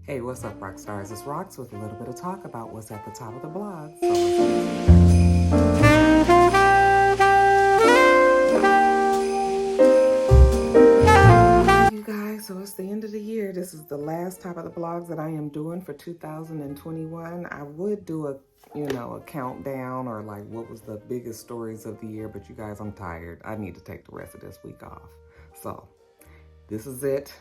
Hey, what's up, rock stars? It's Rox with a little bit of talk about what's at the top of the blog. You guys, so it's the end of the year. This is the last top of the blogs that I am doing for 2021. I would do a countdown or like what was the biggest stories of the year, but you guys, I'm tired. I need to take the rest of this week off. So this is it.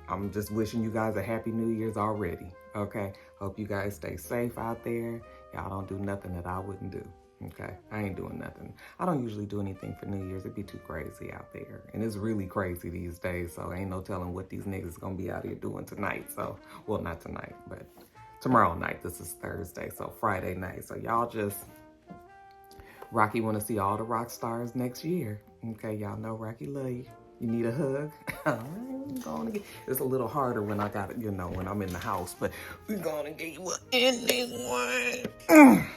I'm just wishing you guys a happy New Year's already, okay? Hope you guys stay safe out there. Y'all don't do nothing that I wouldn't do, okay? I ain't doing nothing. I don't usually do anything for New Year's. It'd be too crazy out there. And it's really crazy these days, so ain't no telling what these niggas gonna be out here doing tonight. So, well, not tonight, but tomorrow night. This is Thursday, so Friday night. So y'all just, Rocky wanna see all the rock stars next year, okay? Y'all know Rocky love you. You need a hug? It's a little harder when I got it, when I'm in the house, but we're gonna get you in this one.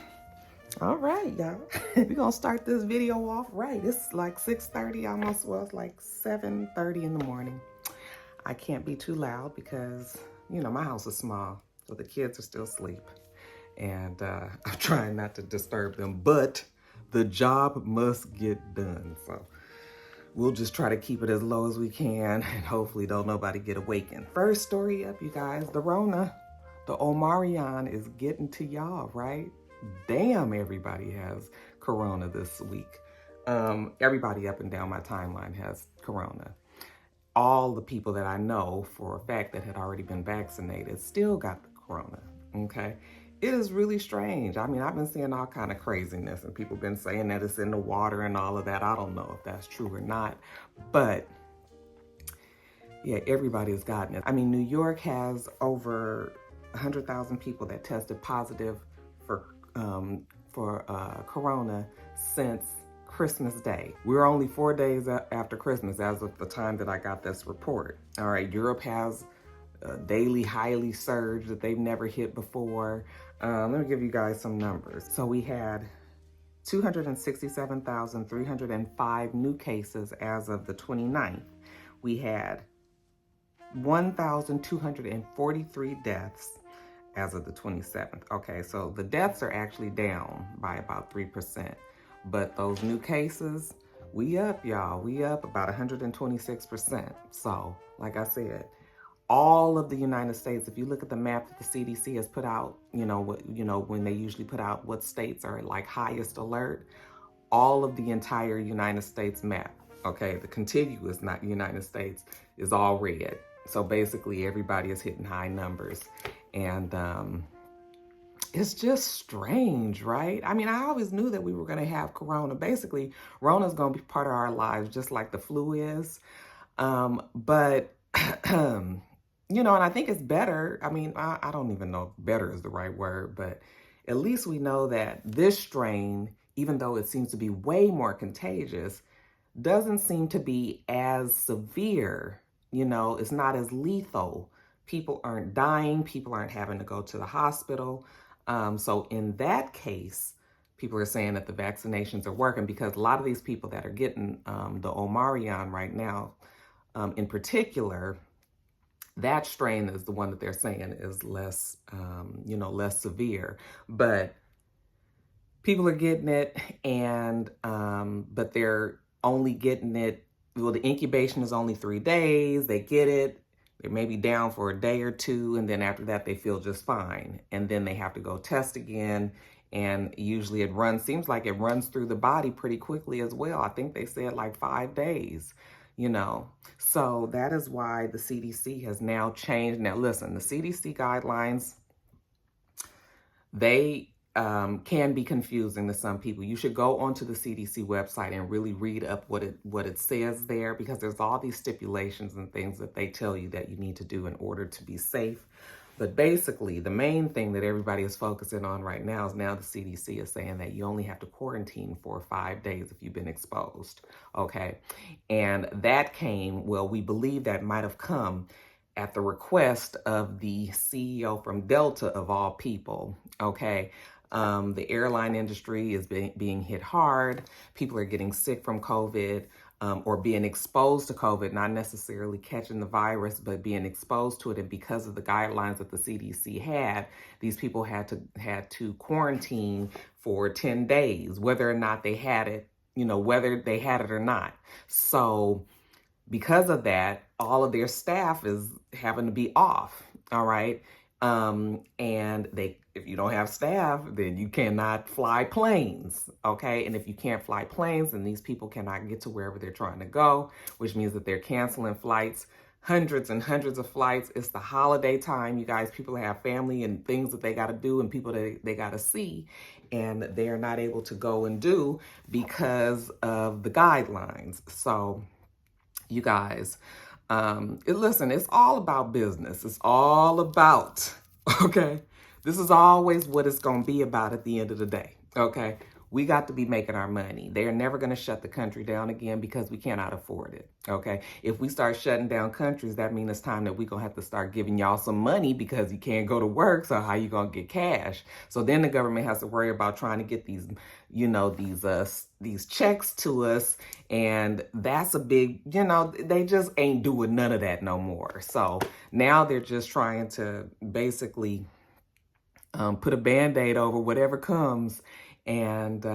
All right, y'all. We're gonna start this video off right. It's like 6:30 almost. Well, it's like 7:30 in the morning. I can't be too loud because, my house is small, so the kids are still asleep. And I'm trying not to disturb them, but the job must get done, so we'll just try to keep it as low as we can, and hopefully don't nobody get awakened. First story up, you guys, the Rona, the Omarion is getting to y'all, right? Damn, everybody has Corona this week. Everybody up and down my timeline has Corona. All the people that I know for a fact that had already been vaccinated still got the Corona, okay? It is really strange. I mean, I've been seeing all kind of craziness and people been saying that it's in the water and all of that. I don't know if that's true or not, but yeah, everybody has gotten it. I mean, New York has over 100,000 people that tested positive for Corona since Christmas Day. We're only 4 days after Christmas as of the time that I got this report. All right, Europe has a daily highly surge that they've never hit before. Let me give you guys some numbers. So we had 267,305 new cases as of the 29th. We had 1,243 deaths as of the 27th. Okay, so the deaths are actually down by about 3%. But those new cases, we up, y'all. We up about 126%. So, like I said, all of the United States, if you look at the map that the CDC has put out, when they usually put out what states are like highest alert, all of the entire United States map, okay, the contiguous United States is all red. So basically everybody is hitting high numbers. And it's just strange, right? I mean, I always knew that we were gonna have Corona. Basically, Rona's gonna be part of our lives just like the flu is. But and I think it's better. I mean, I don't even know if better is the right word, but at least we know that this strain, even though it seems to be way more contagious, doesn't seem to be as severe. It's not as lethal. People aren't dying. People aren't having to go to the hospital. So in that case, people are saying that the vaccinations are working because a lot of these people that are getting the Omarion right now, in particular, that strain is the one that they're saying is less, less severe. But people are getting it, and but they're only getting it. Well, the incubation is only 3 days. They get it. They may be down for a day or two, and then after that, they feel just fine. And then they have to go test again. And usually seems like it runs through the body pretty quickly as well. I think they said like 5 days. So that is why the CDC has now changed. Now, listen, the CDC guidelines, they can be confusing to some people. You should go onto the CDC website and really read up what it says there, because there's all these stipulations and things that they tell you that you need to do in order to be safe. But basically, the main thing that everybody is focusing on right now is now the CDC is saying that you only have to quarantine for 5 days if you've been exposed, okay? And that came, well, we believe that might have come at the request of the CEO from Delta, of all people, okay? The airline industry is being hit hard. People are getting sick from COVID. or being exposed to COVID, not necessarily catching the virus, but being exposed to it. And because of the guidelines that the CDC had, these people had to quarantine for 10 days, whether or not they had it, whether they had it or not. So because of that, all of their staff is having to be off. All right. And if you don't have staff, then you cannot fly planes. Okay. And if you can't fly planes, then these people cannot get to wherever they're trying to go, which means that they're canceling flights, hundreds and hundreds of flights. It's the holiday time, you guys. People have family and things that they got to do and people that they got to see, and they're not able to go and do because of the guidelines. So you guys, listen, it's all about business. It's all about, okay? This is always what it's going to be about at the end of the day, okay? We got to be making our money. They're never going to shut the country down again because we cannot afford it, okay? If we start shutting down countries, that means it's time that we're going to have to start giving y'all some money because you can't go to work, so how you going to get cash? So then the government has to worry about trying to get these, these checks to us, and that's a big, they just ain't doing none of that no more. So now they're just trying to basically put a Band-Aid over whatever comes. And,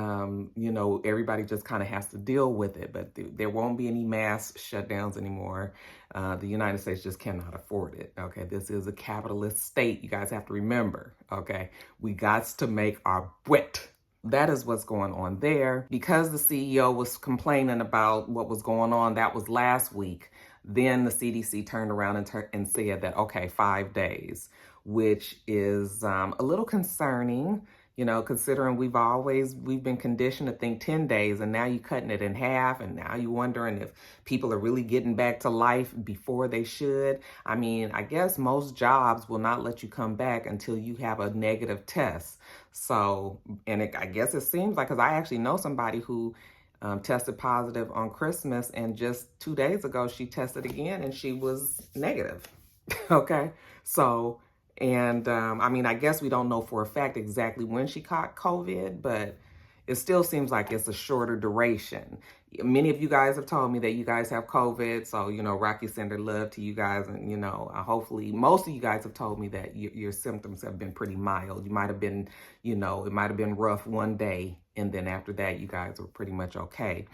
everybody just kind of has to deal with it, but there won't be any mass shutdowns anymore. The United States just cannot afford it. Okay. This is a capitalist state. You guys have to remember, okay, we got to make our wet. That is what's going on there. Because the CEO was complaining about what was going on, that was last week. Then the CDC turned around and said that, okay, 5 days, which is a little concerning. Considering we've been conditioned to think 10 days, and now you're cutting it in half, and now you're wondering if people are really getting back to life before they should. I mean, I guess most jobs will not let you come back until you have a negative test. So, and I guess it seems like, because I actually know somebody who tested positive on Christmas, and just 2 days ago, she tested again, and she was negative. Okay, so... And I guess we don't know for a fact exactly when she caught COVID, but it still seems like it's a shorter duration. Many of you guys have told me that you guys have COVID. So, Rocky send her love to you guys. And, hopefully most of you guys have told me that your symptoms have been pretty mild. You might have been, it might have been rough one day. And then after that, you guys were pretty much okay.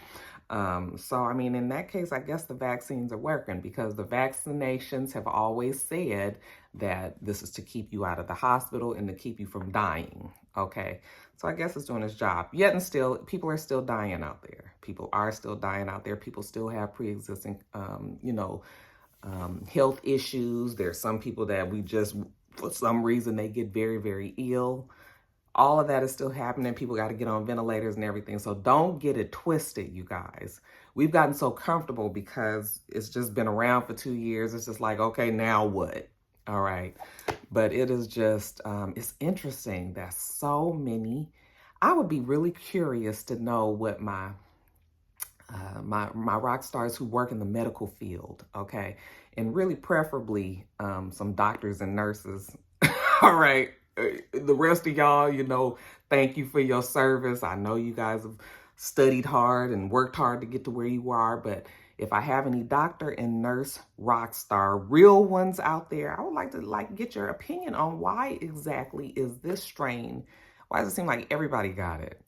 So, in that case, I guess the vaccines are working, because the vaccinations have always said that this is to keep you out of the hospital and to keep you from dying. Okay. So I guess it's doing its job. Yet and still, people are still dying out there. People are still dying out there. People still have pre-existing, health issues. There's some people that for some reason, they get very, very ill. All of that is still happening. People got to get on ventilators and everything. So don't get it twisted, you guys. We've gotten so comfortable because it's just been around for 2 years. It's just like, okay, now what? All right. But it is just, it's interesting that so many, I would be really curious to know what my rock stars who work in the medical field, okay, and really preferably some doctors and nurses. All right. The rest of y'all, thank you for your service. I know you guys have studied hard and worked hard to get to where you are, but if I have any doctor and nurse rock star, real ones out there, I would like to get your opinion on why exactly is this strain? Why does it seem like everybody got it?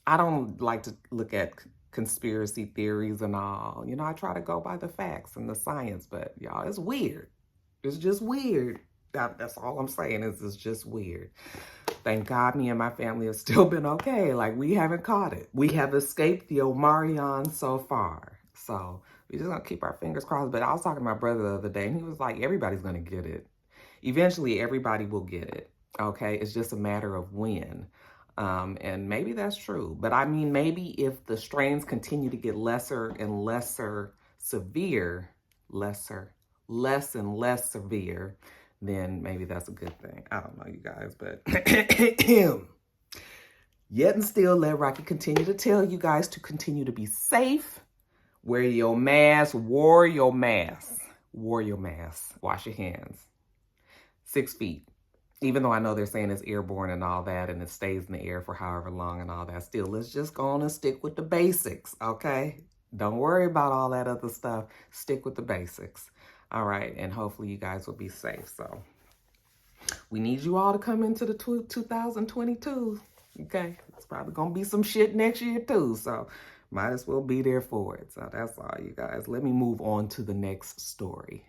I don't like to look at conspiracy theories and all. I try to go by the facts and the science, but y'all, it's weird. It's just weird. That's all I'm saying is it's just weird. Thank God me and my family have still been okay. Like, we haven't caught it. We have escaped the Omarion so far. So we just gonna keep our fingers crossed. But I was talking to my brother the other day, and he was like, everybody's gonna get it. Eventually, everybody will get it. Okay, it's just a matter of when. And maybe that's true. But maybe if the strains continue to get lesser and lesser severe, less and less severe, then maybe that's a good thing. I don't know, you guys, but yet and still, let Rocky continue to tell you guys to continue to be safe. Wear your mask, wore your mask, wash your hands, 6 feet. Even though I know they're saying it's airborne and all that, and it stays in the air for however long and all that, still, let's just go on and stick with the basics, okay? Don't worry about all that other stuff. Stick with the basics. All right, and hopefully you guys will be safe. So we need you all to come into the 2022. Okay, it's probably gonna be some shit next year too. So might as well be there for it. So that's all, you guys. Let me move on to the next story.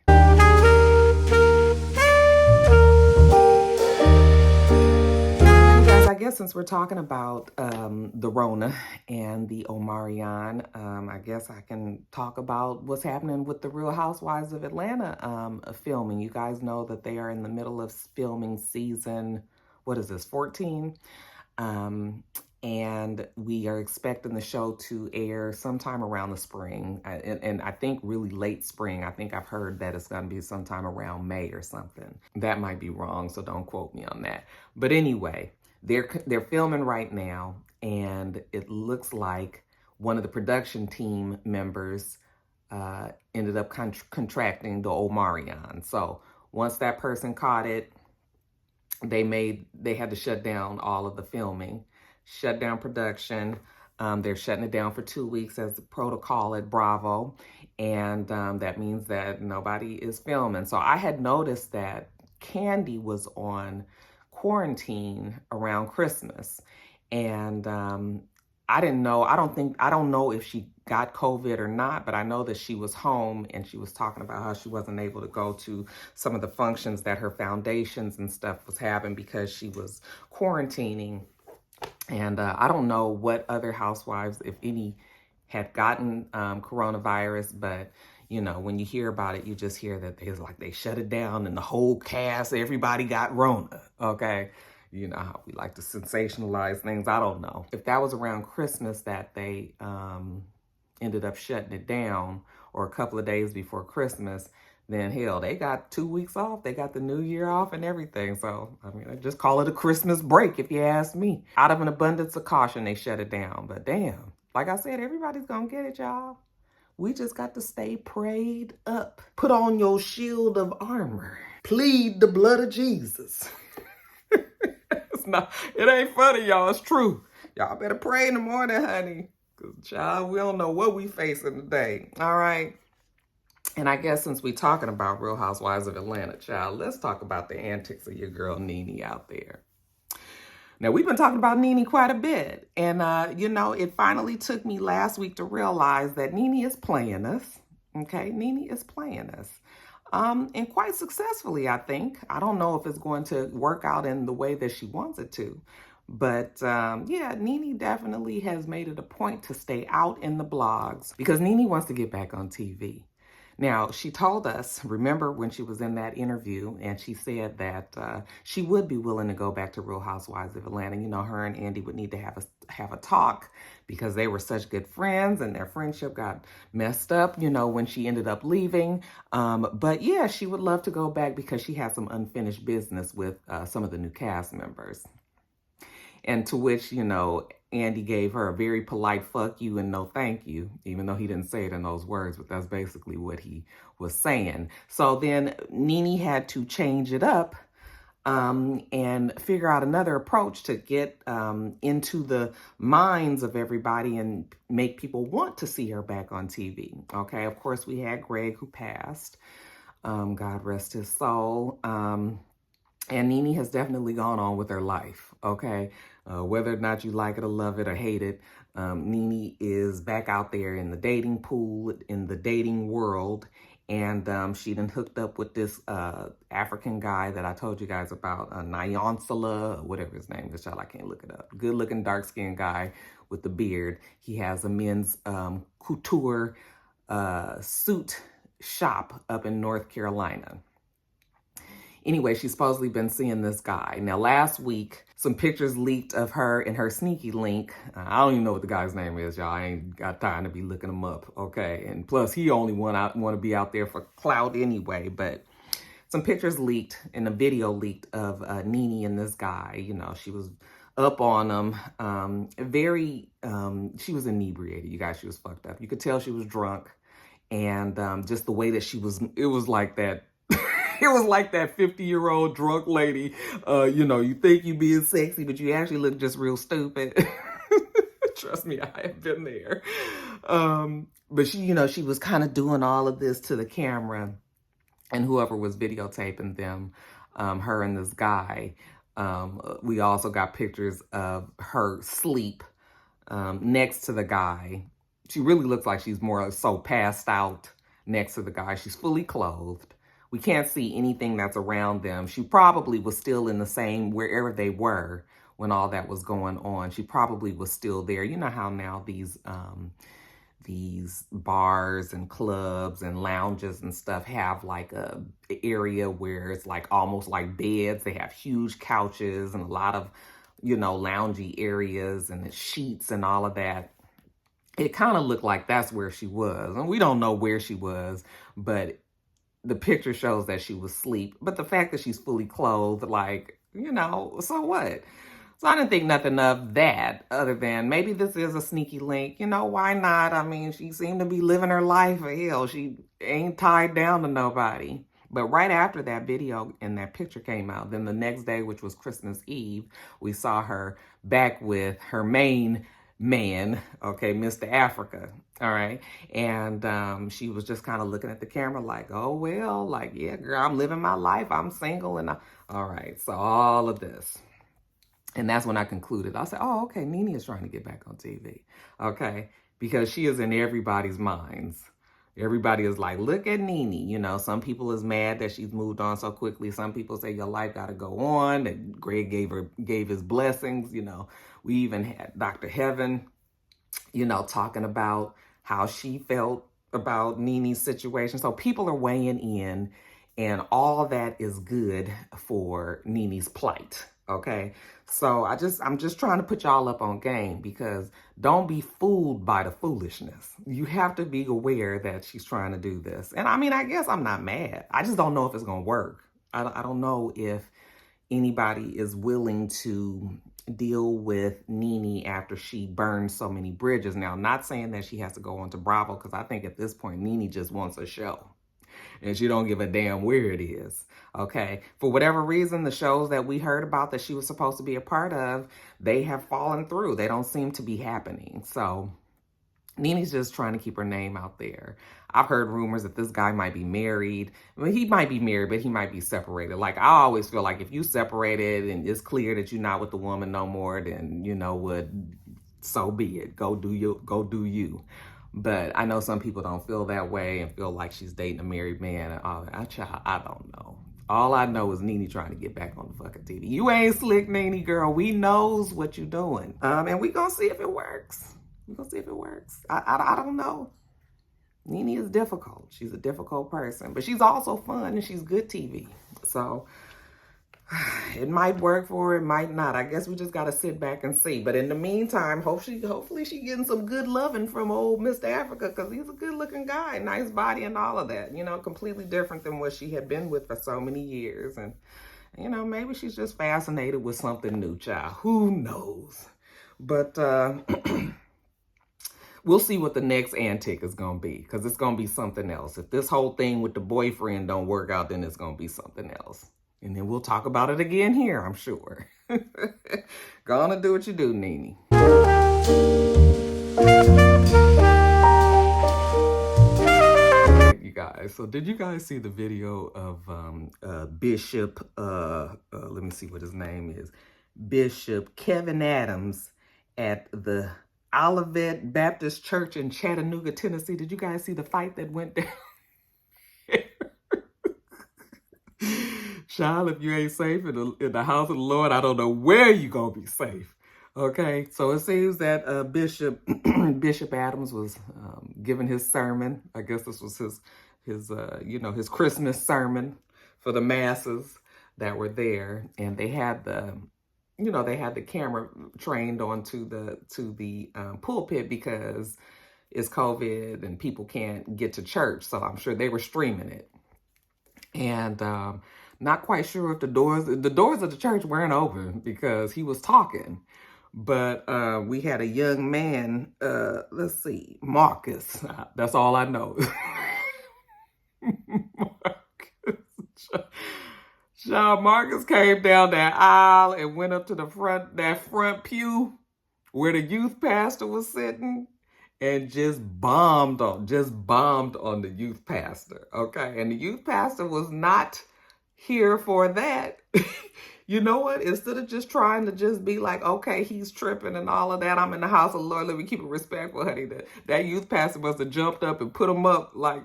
I guess since we're talking about the Rona and the Omarion, I guess I can talk about what's happening with the Real Housewives of Atlanta filming. You guys know that they are in the middle of filming season, what is this, 14? And we are expecting the show to air sometime around the spring, and I think really late spring. I think I've heard that it's going to be sometime around May or something. That might be wrong, so don't quote me on that. But anyway, they're filming right now, and it looks like one of the production team members ended up contracting the Omarion. So once that person caught it, they had to shut down all of the filming, shut down production. They're shutting it down for 2 weeks as the protocol at Bravo. And that means that nobody is filming. So I had noticed that Kandi was on quarantine around Christmas. And I didn't know, I don't know if she got COVID or not, but I know that she was home and she was talking about how she wasn't able to go to some of the functions that her foundations and stuff was having because she was quarantining. And I don't know what other housewives, if any, had gotten coronavirus, but you know, when you hear about it, you just hear that they shut it down and the whole cast, everybody got Rona, okay? You know how we like to sensationalize things. I don't know. If that was around Christmas that they ended up shutting it down, or a couple of days before Christmas, then hell, they got 2 weeks off. They got the New Year off and everything. So, I mean, I just call it a Christmas break if you ask me. Out of an abundance of caution, they shut it down. But damn, like I said, everybody's gonna get it, y'all. We just got to stay prayed up. Put on your shield of armor. Plead the blood of Jesus. It ain't funny, y'all. It's true. Y'all better pray in the morning, honey. Because, child, we don't know what we facing today. All right. And I guess since we're talking about Real Housewives of Atlanta, child, let's talk about the antics of your girl Nene out there. Now, we've been talking about Nene quite a bit. And, you know, it finally took me last week to realize that Nene is playing us. Okay? Nene is playing us. And quite successfully, I think. I don't know if it's going to work out in the way that she wants it to. But yeah, Nene definitely has made it a point to stay out in the blogs because Nene wants to get back on TV. Now, she told us, remember when she was in that interview, and she said that she would be willing to go back to Real Housewives of Atlanta. You know, her and Andy would need to have a talk because they were such good friends and their friendship got messed up, you know, when she ended up leaving. But yeah, she would love to go back because she had some unfinished business with some of the new cast members. And to which, you know, Andy gave her a very polite fuck you and no thank you, even though he didn't say it in those words, but that's basically what he was saying. So then Nene had to change it up and figure out another approach to get into the minds of everybody and make people want to see her back on TV. Okay, of course, we had Greg, who passed. God rest his soul. And Nene has definitely gone on with her life, okay? Whether or not you like it or love it or hate it, Nene is back out there in the dating pool, in the dating world, and she done hooked up with this African guy that I told you guys about, Nyansala, whatever his name is, y'all, I can't look it up. Good-looking, dark-skinned guy with the beard. He has a men's couture suit shop up in North Carolina. Anyway, she's supposedly been seeing this guy. Now, last week, some pictures leaked of her in her sneaky link. I don't even know what the guy's name is, y'all. I ain't got time to be looking him up, okay? And plus, he only want to be out there for clout anyway. But some pictures leaked and a video leaked of Nene and this guy. You know, she was up on him. She was inebriated, you guys. She was fucked up. You could tell she was drunk. And just the way that she was, it was like that. It was like that 50-year-old drunk lady, you know, you think you being sexy, but you actually look just real stupid. Trust me, I have been there. But she, she was kind of doing all of this to the camera, and whoever was videotaping them, her and this guy, we also got pictures of her sleep next to the guy. She really looks like she's more so passed out next to the guy. She's fully clothed. We can't see anything that's around them. She probably was still in the same, wherever they were when all that was going on. She probably was still there. You know how now these bars and clubs and lounges and stuff have like a area where it's like almost like beds. They have huge couches and a lot of, loungy areas and the sheets and all of that. It kind of looked like that's where she was. And we don't know where she was, but the picture shows that she was asleep. But the fact that she's fully clothed, like, so what? So I didn't think nothing of that other than maybe this is a sneaky link. Why not? I mean, she seemed to be living her life. Hell, she ain't tied down to nobody. But right after that video and that picture came out, then the next day, which was Christmas Eve, we saw her back with her main man, okay, Mr. Africa, all right? And she was just kind of looking at the camera like, oh, well, like, yeah, girl, I'm living my life. I'm single. And all right, so all of this. And that's when I concluded. I said, oh, okay, Nene is trying to get back on TV, okay? Because she is in everybody's minds. Everybody is like, look at Nene. Some people is mad that she's moved on so quickly. Some people say your life got to go on. And Greg gave his blessings. We even had Dr. Heaven, talking about how she felt about Nene's situation. So people are weighing in, and all that is good for Nene's plight. Okay, so I'm just trying to put y'all up on game, because don't be fooled by the foolishness. You have to be aware that she's trying to do this. And I mean, I guess I'm not mad. I just don't know if it's going to work. I don't know if anybody is willing to deal with Nene after she burned so many bridges. Now, I'm not saying that she has to go on to Bravo, because I think at this point, Nene just wants a show. And she don't give a damn where it is, okay? For whatever reason, the shows that we heard about that she was supposed to be a part of, they have fallen through. They don't seem to be happening. So Nene's just trying to keep her name out there. I've heard rumors that this guy might be married. I mean, he might be married, but he might be separated. Like, I always feel like if you separated and it's clear that you're not with the woman no more, then you know what, so be it. Go do you. But I know some people don't feel that way and feel like she's dating a married man and all that. I don't know. All I know is Nene trying to get back on the fucking TV. You ain't slick, Nene, girl. We knows what you doing. And we gonna see if it works. We gonna see if it works. I don't know. Nene is difficult. She's a difficult person. But she's also fun and she's good TV. So it might work for her, it might not. I guess we just got to sit back and see. But in the meantime, hopefully she getting some good loving from old Mr. Africa, because he's a good looking guy, nice body and all of that. Completely different than what she had been with for so many years. And, maybe she's just fascinated with something new, child. Who knows? But we'll see what the next antic is going to be, because it's going to be something else. If this whole thing with the boyfriend don't work out, then it's going to be something else. And then we'll talk about it again here, I'm sure. Go on and do what you do, Nene. You guys, so did you guys see the video of Bishop, let me see what his name is, Bishop Kevin Adams at the Olivet Baptist Church in Chattanooga, Tennessee? Did you guys see the fight that went down? Child, if you ain't safe in the house of the Lord, I don't know where you gonna be safe. Okay, so it seems that Bishop Adams was giving his sermon. I guess this was his Christmas sermon for the masses that were there, and they had the camera trained onto the pulpit because it's COVID and people can't get to church. So I'm sure they were streaming it. And not quite sure if the doors of the church weren't open because he was talking. But we had a young man, let's see, Marcus. That's all I know. Marcus came down that aisle and went up to that front pew where the youth pastor was sitting. and just bombed on the youth pastor. Okay. And the youth pastor was not here for that. You know what? Instead of just trying to just be like, okay, he's tripping and all of that, I'm in the house of the Lord, let me keep it respectful, honey. That youth pastor must have jumped up and put him up like,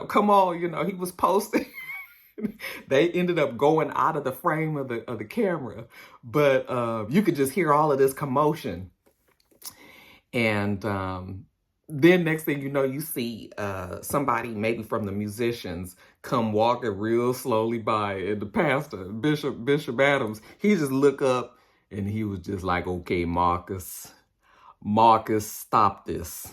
come on, he was posting. They ended up going out of the frame of the camera, but you could just hear all of this commotion. And then next thing you know, you see somebody maybe from the musicians come walking real slowly by, and the pastor, Bishop Adams, he just look up and he was just like, okay, Marcus, stop this.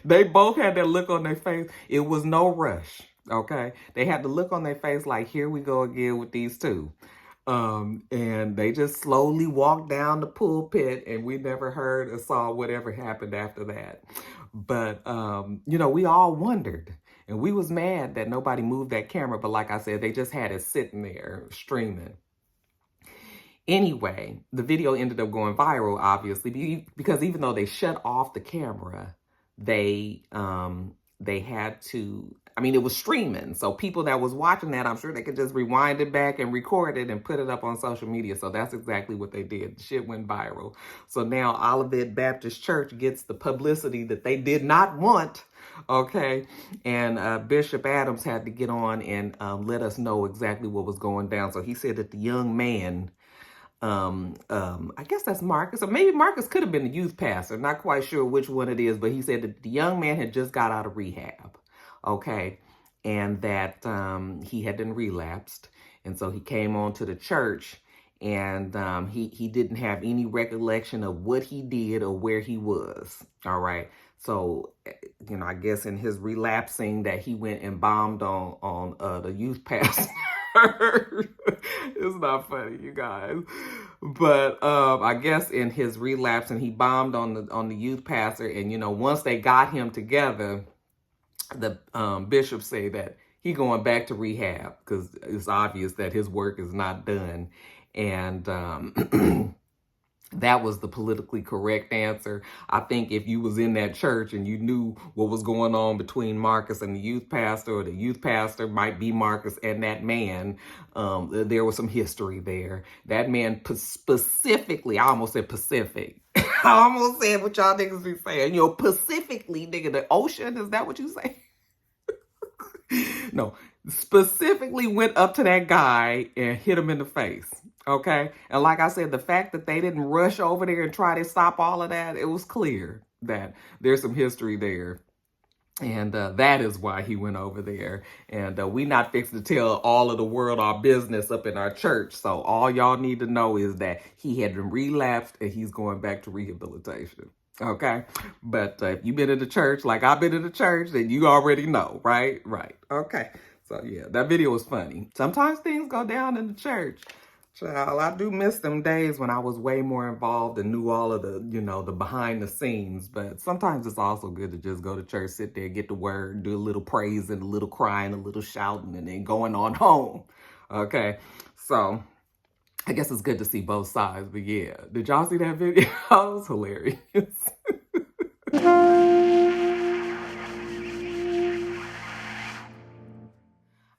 They both had that look on their face. It was no rush, okay? They had the look on their face like, here we go again with these two. And they just slowly walked down the pulpit, and we never heard or saw whatever happened after that. But, we all wondered, and we was mad that nobody moved that camera. But like I said, they just had it sitting there streaming. Anyway, the video ended up going viral, obviously, because even though they shut off the camera, they had to, it was streaming. So people that was watching that, I'm sure they could just rewind it back and record it and put it up on social media. So that's exactly what they did. The shit went viral. So now Olivet Baptist Church gets the publicity that they did not want. Okay. And Bishop Adams had to get on and let us know exactly what was going down. So he said that the young man, I guess that's Marcus, or maybe Marcus could have been the youth pastor. Not quite sure which one it is, but he said that the young man had just got out of rehab. Okay. And that he had been relapsed. And so he came on to the church, and he didn't have any recollection of what he did or where he was. All right. So, I guess in his relapsing that he went and bombed on the youth pastor. It's not funny, you guys. But I guess in his relapse, and he bombed on the youth pastor. And, once they got him together, the bishop say that he going back to rehab because it's obvious that his work is not done. And that was the politically correct answer. I think if you was in that church and you knew what was going on between Marcus and the youth pastor, or the youth pastor might be Marcus and that man, there was some history there. That man specifically, I almost said Pacific. I almost said what y'all niggas be saying. Pacifically, nigga, the ocean, is that what you say? No, specifically went up to that guy and hit him in the face. Okay. And like I said, the fact that they didn't rush over there and try to stop all of that, it was clear that there's some history there. And that is why he went over there. And we not fixing to tell all of the world our business up in our church. So all y'all need to know is that he had been relapsed and he's going back to rehabilitation. Okay. But if you've been in the church like I've been in the church, then you already know, right? Right. Okay. So yeah, that video was funny. Sometimes things go down in the church. Child, I do miss them days when I was way more involved and knew all of the, the behind the scenes. But sometimes it's also good to just go to church, sit there, get the word, do a little praise and a little crying, a little shouting, and then going on home. Okay. So I guess it's good to see both sides. But yeah, did y'all see that video? It was hilarious.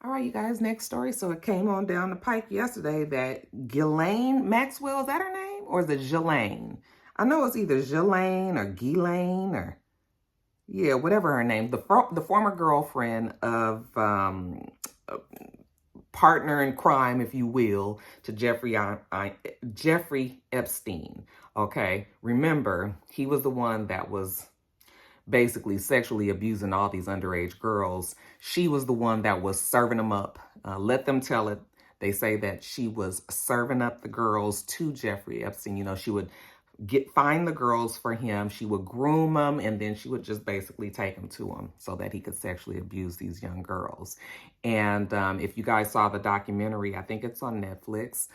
All right, you guys, next story. So it came on down the pike yesterday that Ghislaine Maxwell, is that her name? Or is it Ghislaine? I know it's either Ghislaine or Ghislaine or, yeah, whatever her name. The former girlfriend of partner in crime, if you will, to Jeffrey Epstein. Okay, remember, he was the one that was basically sexually abusing all these underage girls. She was the one that was serving them up. Let them tell it. They say that she was serving up the girls to Jeffrey Epstein. She would find the girls for him. She would groom them, and then she would just basically take them to him so that he could sexually abuse these young girls. And if you guys saw the documentary, I think it's on Netflix,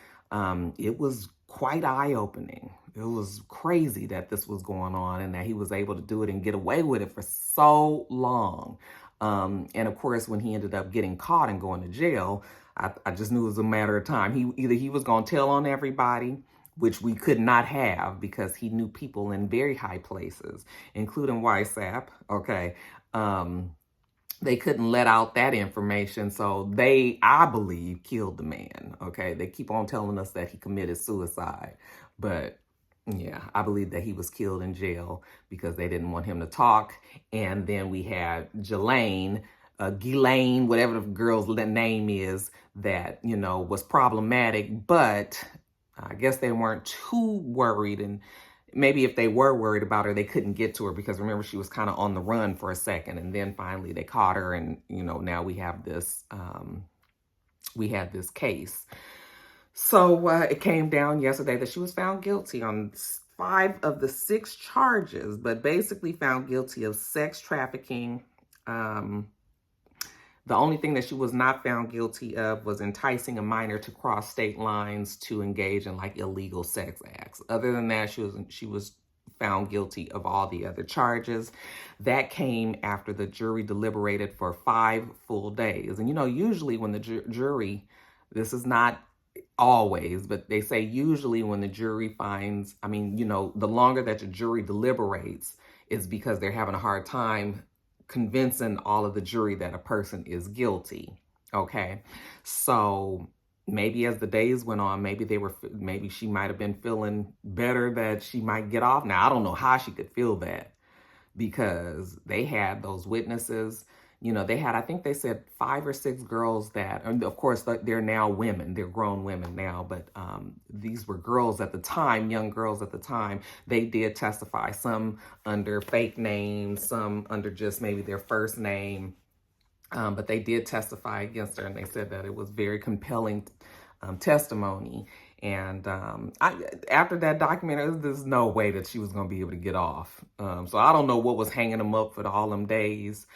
it was quite eye-opening. It was crazy that this was going on and that he was able to do it and get away with it for so long. And of course, when he ended up getting caught and going to jail, I just knew it was a matter of time. Either he was going to tell on everybody, which we could not have because he knew people in very high places, including WhatsApp, okay? They couldn't let out that information, so they, I believe, killed the man, okay? They keep on telling us that he committed suicide, but yeah, I believe that he was killed in jail because they didn't want him to talk. And then we had Ghislaine, whatever the girl's name is, that, you know, was problematic, but I guess they weren't too worried. And maybe if they were worried about her, they couldn't get to her because remember, she was kind of on the run for a second. And then finally they caught her. And, you know, now we have this case. So it came down yesterday that she was found guilty on 5 of the 6 charges, but basically found guilty of sex trafficking. The only thing that she was not found guilty of was enticing a minor to cross state lines to engage in like illegal sex acts. Other than that, she was found guilty of all the other charges. That came after the jury deliberated for 5 full days. And, you know, usually when the jury, this is not always, but they say usually when the jury finds, I mean, you know, the longer that the jury deliberates is because they're having a hard time convincing all of the jury that a person is guilty. Okay. So maybe as the days went on, maybe she might have been feeling better that she might get off. Now, I don't know how she could feel that because they had those witnesses. You know, they had, I think they said 5 or 6 girls that, and of course, they're now women. They're grown women now, but these were girls at the time, young girls at the time. They did testify, some under fake names, some under just maybe their first name. But they did testify against her, and they said that it was very compelling testimony. And after that documentary, there's no way that she was going to be able to get off. So I don't know what was hanging them up for all them days.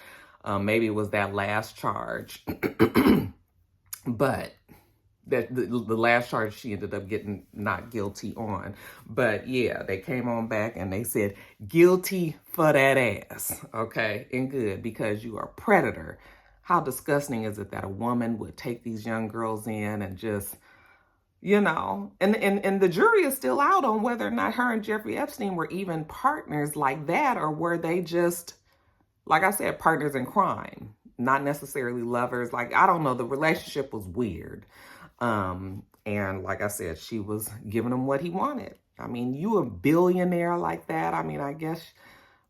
Maybe it was that last charge, but that the last charge she ended up getting not guilty on. But yeah, they came on back and they said guilty for that ass. Okay, and good, because you are a predator. How disgusting is it that a woman would take these young girls in and just, you know, and the jury is still out on whether or not her and Jeffrey Epstein were even partners like that, or were they just, like I said, partners in crime, not necessarily lovers. Like, I don't know. The relationship was weird. And like I said, she was giving him what he wanted. I mean, you a billionaire like that. I mean, I guess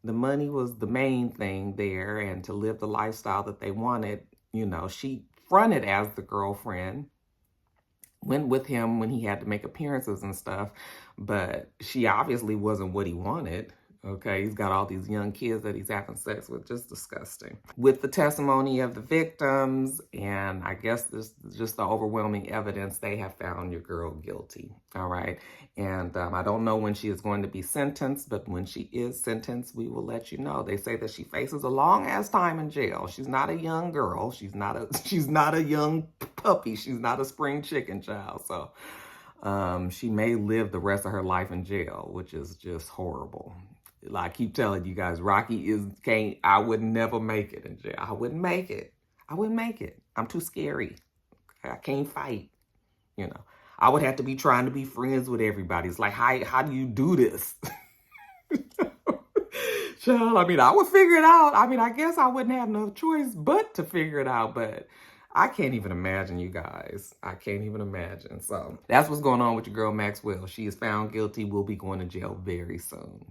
the money was the main thing there, and to live the lifestyle that they wanted. You know, she fronted as the girlfriend, went with him when he had to make appearances and stuff, but she obviously wasn't what he wanted. Okay, he's got all these young kids that he's having sex with, just disgusting. With the testimony of the victims, and I guess this just the overwhelming evidence, they have found your girl guilty. All right, and I don't know when she is going to be sentenced, but when she is sentenced, we will let you know. They say that she faces a long ass time in jail. She's not a young girl. She's not a young puppy. She's not a spring chicken child. So she may live the rest of her life in jail, which is just horrible. Like I keep telling you guys, I would never make it in jail. I wouldn't make it. I'm too scary. I can't fight. You know, I would have to be trying to be friends with everybody. It's like, how do you do this? Child, I mean, I would figure it out. I mean, I guess I wouldn't have no choice but to figure it out, but I can't even imagine, you guys. I can't even imagine. So that's what's going on with your girl Maxwell. She is found guilty. Will be going to jail very soon.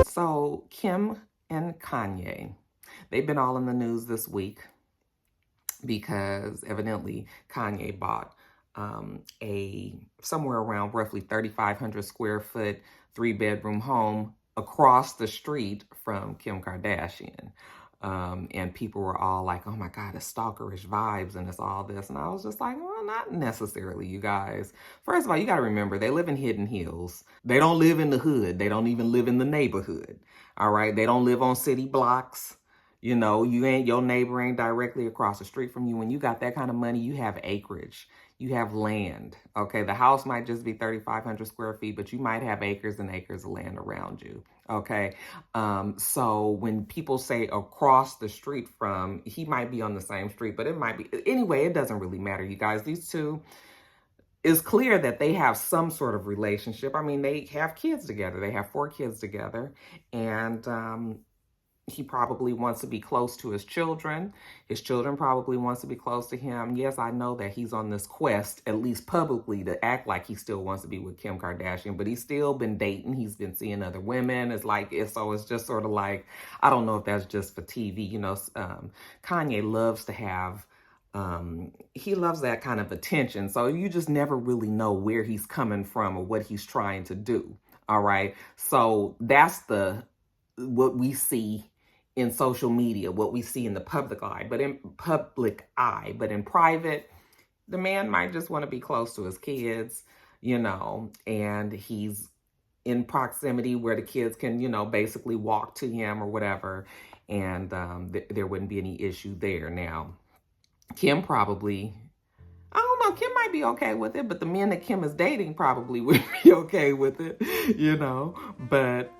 So Kim and Kanye, they've been all in the news this week because evidently Kanye bought a somewhere around roughly 3,500 square foot 3-bedroom home across the street from Kim Kardashian. And people were all like, oh my God, it's stalkerish vibes and it's all this. And I was just like, well, not necessarily, you guys. First of all, you got to remember, they live in Hidden Hills. They don't live in the hood. They don't even live in the neighborhood. All right. They don't live on city blocks. You know, your neighbor ain't directly across the street from you. When you got that kind of money, you have acreage. You have land. Okay. The house might just be 3,500 square feet, but you might have acres and acres of land around you. Okay. So when people say across the street from, he might be on the same street, but it might be, anyway, it doesn't really matter, you guys. These two, it's clear that they have some sort of relationship. I mean, they have kids together. They have 4 kids together. And he probably wants to be close to his children. His children probably wants to be close to him. Yes, I know that he's on this quest, at least publicly, to act like he still wants to be with Kim Kardashian, but he's still been dating. He's been seeing other women. So it's just sort of like, I don't know if that's just for TV. You know, Kanye loves to have, he loves that kind of attention. So you just never really know where he's coming from or what he's trying to do. All right. So that's what we see in social media, what we see in the public eye, but in private, the man might just want to be close to his kids, you know, and he's in proximity where the kids can, you know, basically walk to him or whatever. And there wouldn't be any issue there. Now, Kim probably, I don't know, Kim might be okay with it, but the men that Kim is dating probably would be okay with it, you know. But,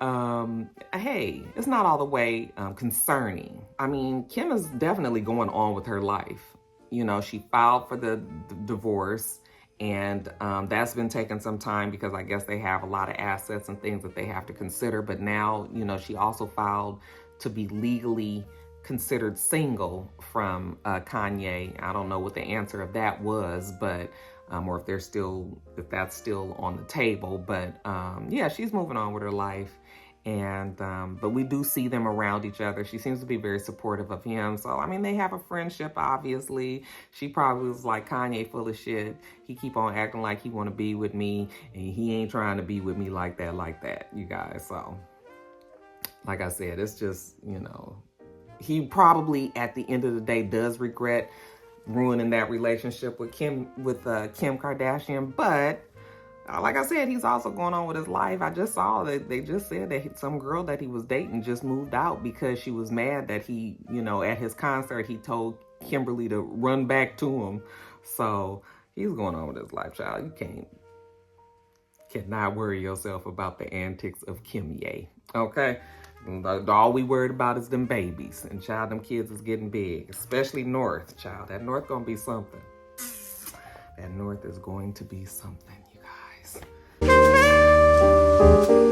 hey, it's not all the way concerning. I mean, Kim is definitely going on with her life. You know, she filed for the divorce, and that's been taking some time because I guess they have a lot of assets and things that they have to consider. But now, you know, she also filed to be legally considered single from Kanye. I don't know what the answer of that was, but or if that's still on the table. But yeah, she's moving on with her life, and but we do see them around each other. She seems to be very supportive of him. So I mean, they have a friendship. Obviously, she probably was like, Kanye full of shit. He keep on acting like he want to be with me, and he ain't trying to be with me like that, you guys. So like I said, it's just, you know, he probably at the end of the day does regret ruining that relationship with Kim Kardashian. But like I said, he's also going on with his life. I just saw that they just said that some girl that he was dating just moved out because she was mad that he, you know, at his concert, he told Kimberly to run back to him. So he's going on with his life, child. You cannot worry yourself about the antics of KIMYE, okay? All we worried about is them babies. And child, them kids is getting big. Especially North, child. That North gonna be something. That North is going to be something, you guys.